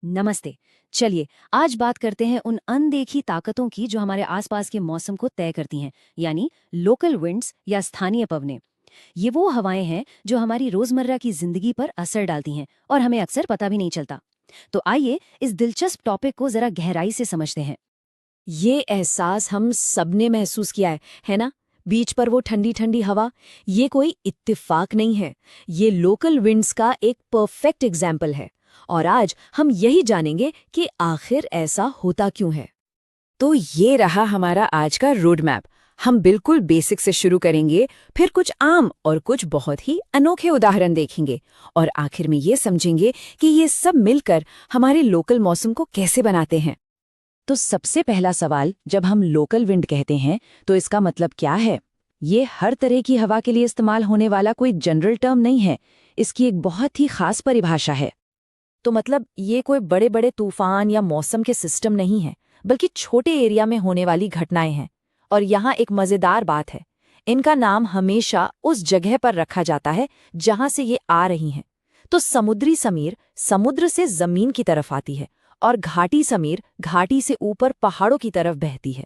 नमस्ते। चलिए आज बात करते हैं उन अनदेखी ताकतों की जो हमारे आसपास के मौसम को तय करती हैं, यानी लोकल विंड्स या स्थानीय पवनें। ये वो हवाएं हैं जो हमारी रोजमर्रा की जिंदगी पर असर डालती हैं और हमें अक्सर पता भी नहीं चलता। तो आइए इस दिलचस्प टॉपिक को जरा गहराई से समझते हैं। ये एहसास हम सबने महसूस किया है ना? बीच पर वो ठंडी ठंडी हवा, ये कोई इत्तेफाक नहीं है। ये लोकल विंड्स का एक परफेक्ट एग्जाम्पल है। और आज हम यही जानेंगे कि आखिर ऐसा होता क्यों है। तो ये रहा हमारा आज का रोड मैप। हम बिल्कुल बेसिक से शुरू करेंगे, फिर कुछ आम और कुछ बहुत ही अनोखे उदाहरण देखेंगे, और आखिर में ये समझेंगे कि ये सब मिलकर हमारे लोकल मौसम को कैसे बनाते हैं। तो सबसे पहला सवाल, जब हम लोकल विंड कहते हैं तो इसका मतलब क्या है? ये हर तरह की हवा के लिए इस्तेमाल होने वाला कोई जनरल टर्म नहीं है। इसकी एक बहुत ही खास परिभाषा है। तो मतलब ये कोई बड़े बड़े तूफान या मौसम के सिस्टम नहीं है, बल्कि छोटे एरिया में होने वाली घटनाएं हैं। और यहाँ एक मजेदार बात है, इनका नाम हमेशा उस जगह पर रखा जाता है जहां से ये आ रही हैं। तो समुद्री समीर समुद्र से जमीन की तरफ आती है, और घाटी समीर घाटी से ऊपर पहाड़ों की तरफ बहती है।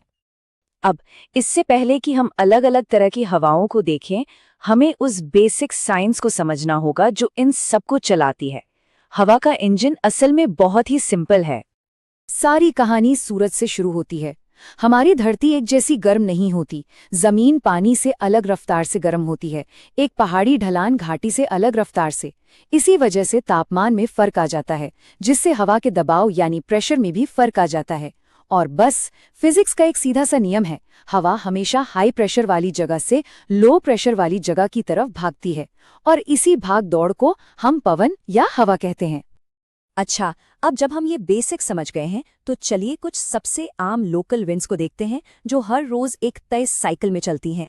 अब इससे पहले कि हम अलग अलग तरह की हवाओं को देखें, हमें उस बेसिक साइंस को समझना होगा जो इन सबको चलाती है। हवा का इंजन असल में बहुत ही सिंपल है। सारी कहानी सूरज से शुरू होती है। हमारी धरती एक जैसी गर्म नहीं होती। जमीन पानी से अलग रफ्तार से गर्म होती है, एक पहाड़ी ढलान घाटी से अलग रफ्तार से। इसी वजह से तापमान में फर्क आ जाता है, जिससे हवा के दबाव यानी प्रेशर में भी फर्क आ जाता है। और बस फिजिक्स का एक सीधा सा नियम है, हवा हमेशा हाई प्रेशर वाली जगह से लो प्रेशर वाली जगह की तरफ भागती है, और इसी भाग दौड़ को हम पवन या हवा कहते हैं। अच्छा, अब जब हम ये बेसिक समझ गए हैं, तो चलिए कुछ सबसे आम लोकल विंड्स को देखते हैं जो हर रोज एक तय साइकिल में चलती हैं।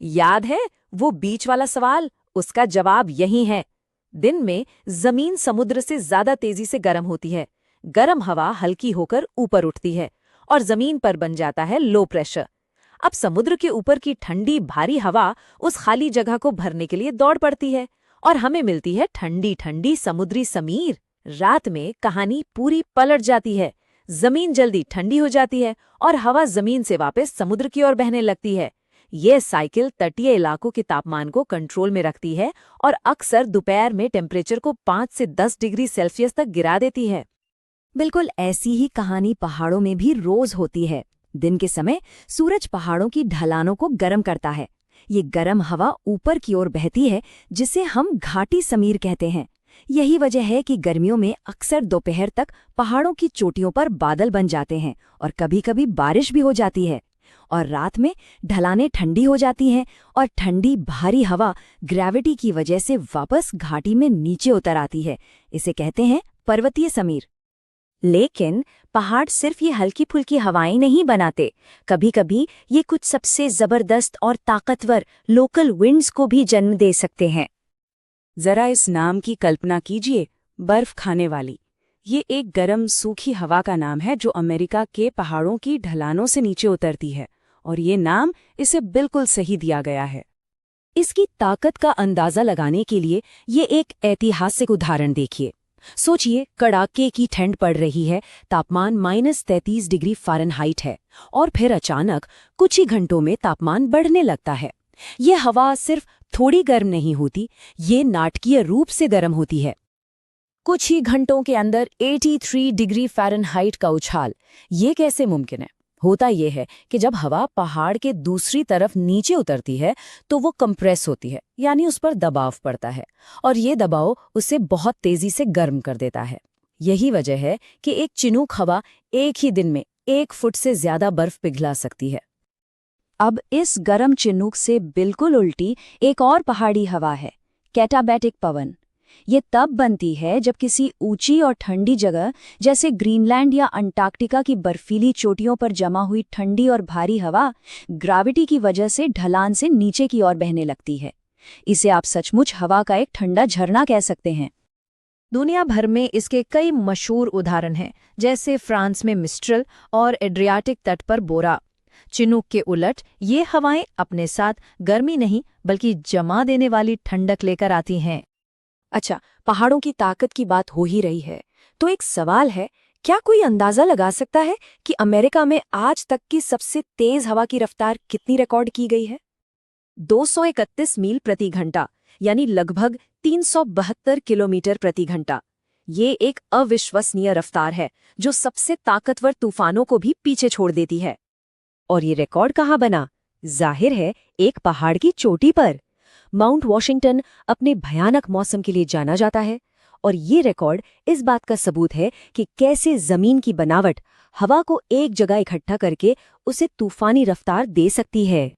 याद है वो बीच वाला सवाल? उसका जवाब यही है। दिन में जमीन समुद्र से ज्यादा तेजी से गर्म होती है। गर्म हवा हल्की होकर ऊपर उठती है और जमीन पर बन जाता है लो प्रेशर। अब समुद्र के ऊपर की ठंडी भारी हवा उस खाली जगह को भरने के लिए दौड़ पड़ती है, और हमें मिलती है ठंडी ठंडी समुद्री समीर। रात में कहानी पूरी पलट जाती है। जमीन जल्दी ठंडी हो जाती है और हवा जमीन से वापस समुद्र की ओर बहने लगती है। ये साइकिल तटीय इलाकों के तापमान को कंट्रोल में रखती है और अक्सर दोपहर में टेम्परेचर को 5 से 10 डिग्री सेल्सियस तक गिरा देती है। बिल्कुल ऐसी ही कहानी पहाड़ों में भी रोज होती है। दिन के समय सूरज पहाड़ों की ढलानों को गर्म करता है। ये गर्म हवा ऊपर की ओर बहती है, जिसे हम घाटी समीर कहते हैं। यही वजह है कि गर्मियों में अक्सर दोपहर तक पहाड़ों की चोटियों पर बादल बन जाते हैं और कभी कभी बारिश भी हो जाती है। और रात में ढलानें ठंडी हो जाती हैं और ठंडी भारी हवा ग्रेविटी की वजह से वापस घाटी में नीचे उतर आती है। इसे कहते हैं पर्वतीय समीर। लेकिन पहाड़ सिर्फ ये हल्की फुल्की हवाएं नहीं बनाते। कभी कभी ये कुछ सबसे जबरदस्त और ताकतवर लोकल विंड्स को भी जन्म दे सकते हैं। जरा इस नाम की कल्पना कीजिए, बर्फ खाने वाली। ये एक गर्म सूखी हवा का नाम है जो अमेरिका के पहाड़ों की ढलानों से नीचे उतरती है, और ये नाम इसे बिल्कुल सही दिया गया है। इसकी ताकत का अंदाजा लगाने के लिए ये एक ऐतिहासिक उदाहरण देखिए। सोचिए, कड़ाके की ठंड पड़ रही है, तापमान -33 डिग्री फ़ारेनहाइट है, और फिर अचानक कुछ ही घंटों में तापमान बढ़ने लगता है। ये हवा सिर्फ थोड़ी गर्म नहीं होती, ये नाटकीय रूप से गर्म होती है। कुछ ही घंटों के अंदर 83 डिग्री फ़ारेनहाइट का उछाल। ये कैसे मुमकिन है? होता यह है कि जब हवा पहाड़ के दूसरी तरफ नीचे उतरती है तो वो कंप्रेस होती है, यानी उस पर दबाव पड़ता है, और ये दबाव उसे बहुत तेजी से गर्म कर देता है। यही वजह है कि एक चिनूक हवा एक ही दिन में 1 फुट से ज्यादा बर्फ पिघला सकती है। अब इस गर्म चिनूक से बिल्कुल उल्टी एक और पहाड़ी हवा है, कैटाबैटिक पवन। ये तब बनती है जब किसी ऊंची और ठंडी जगह जैसे ग्रीनलैंड या अंटार्कटिका की बर्फीली चोटियों पर जमा हुई ठंडी और भारी हवा ग्रेविटी की वजह से ढलान से नीचे की ओर बहने लगती है। इसे आप सचमुच हवा का एक ठंडा झरना कह सकते हैं। दुनिया भर में इसके कई मशहूर उदाहरण हैं, जैसे फ्रांस में मिस्ट्रल और एड्रियाटिक तट पर बोरा। चिनूक के उलट ये हवाएं अपने साथ गर्मी नहीं बल्कि जमा देने वाली ठंडक लेकर आती हैं। अच्छा, पहाड़ों की ताकत की बात हो ही रही है, तो एक सवाल है, क्या कोई अंदाजा लगा सकता है कि अमेरिका में आज तक की सबसे तेज हवा की रफ्तार कितनी रिकॉर्ड की गई है? 231 मील प्रति घंटा, यानी लगभग 372 किलोमीटर प्रति घंटा। ये एक अविश्वसनीय रफ्तार है जो सबसे ताकतवर तूफानों को भी पीछे छोड़ देती है। और ये रिकॉर्ड कहाँ बना? जाहिर है, एक पहाड़ की चोटी पर। माउंट वॉशिंगटन अपने भयानक मौसम के लिए जाना जाता है, और ये रिकॉर्ड इस बात का सबूत है कि कैसे जमीन की बनावट हवा को एक जगह इकट्ठा करके उसे तूफानी रफ्तार दे सकती है।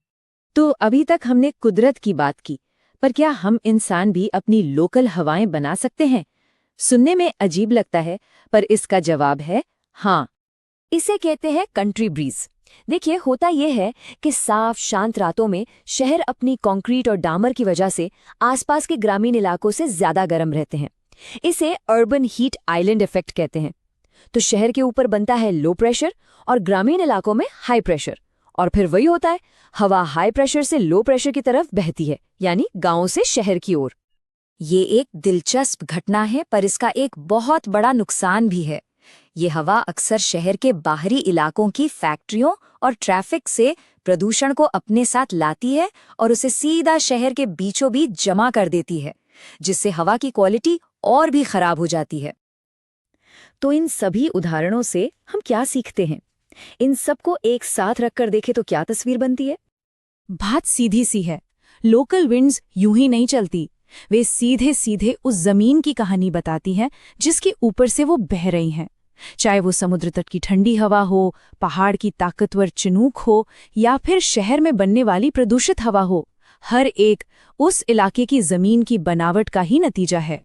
तो अभी तक हमने कुदरत की बात की, पर क्या हम इंसान भी अपनी लोकल हवाएं बना सकते हैं? सुनने में अजीब लगता है, पर इसका जवाब है हाँ। इसे कहते हैं कंट्री ब्रीज। देखिए, होता यह है कि साफ शांत रातों में शहर अपनी कंक्रीट और डामर की वजह से आसपास के ग्रामीण इलाकों से ज्यादा गर्म रहते हैं। इसे अर्बन हीट आइलैंड इफेक्ट कहते हैं। तो शहर के ऊपर बनता है लो प्रेशर और ग्रामीण इलाकों में हाई प्रेशर, और फिर वही होता है, हवा हाई प्रेशर से लो प्रेशर की तरफ बहती है, यानी गांव से शहर की ओर। ये एक दिलचस्प घटना है, पर इसका एक बहुत बड़ा नुकसान भी है। ये हवा अक्सर शहर के बाहरी इलाकों की फैक्ट्रियों और ट्रैफिक से प्रदूषण को अपने साथ लाती है और उसे सीधा शहर के बीचों बीच जमा कर देती है, जिससे हवा की क्वालिटी और भी खराब हो जाती है। तो इन सभी उदाहरणों से हम क्या सीखते हैं? इन सबको एक साथ रखकर देखें तो क्या तस्वीर बनती है? बात सीधी सी है। लोकल विंड्स यूं ही नहीं चलती, वे सीधे सीधे उस जमीन की कहानी बताती हैं जिसके ऊपर से वो बह रही हैं। चाहे वो समुद्र तट की ठंडी हवा हो, पहाड़ की ताकतवर चिनूक हो, या फिर शहर में बनने वाली प्रदूषित हवा हो, हर एक उस इलाके की जमीन की बनावट का ही नतीजा है।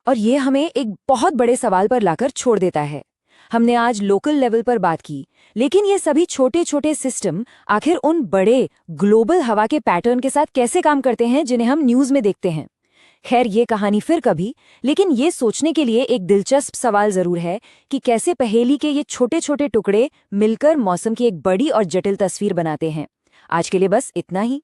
और ये हमें एक बहुत बड़े सवाल पर लाकर छोड़ देता है। हमने आज लोकल लेवल पर बात की, लेकिन ये सभी छोटे छोटे सिस्टम आखिर उन बड़े ग्लोबल हवा के पैटर्न के साथ कैसे काम करते हैं जिन्हें हम न्यूज़ में देखते हैं? खैर, ये कहानी फिर कभी, लेकिन ये सोचने के लिए एक दिलचस्प सवाल जरूर है कि कैसे पहेली के ये छोटे छोटे टुकड़े मिलकर मौसम की एक बड़ी और जटिल तस्वीर बनाते हैं। आज के लिए बस इतना ही।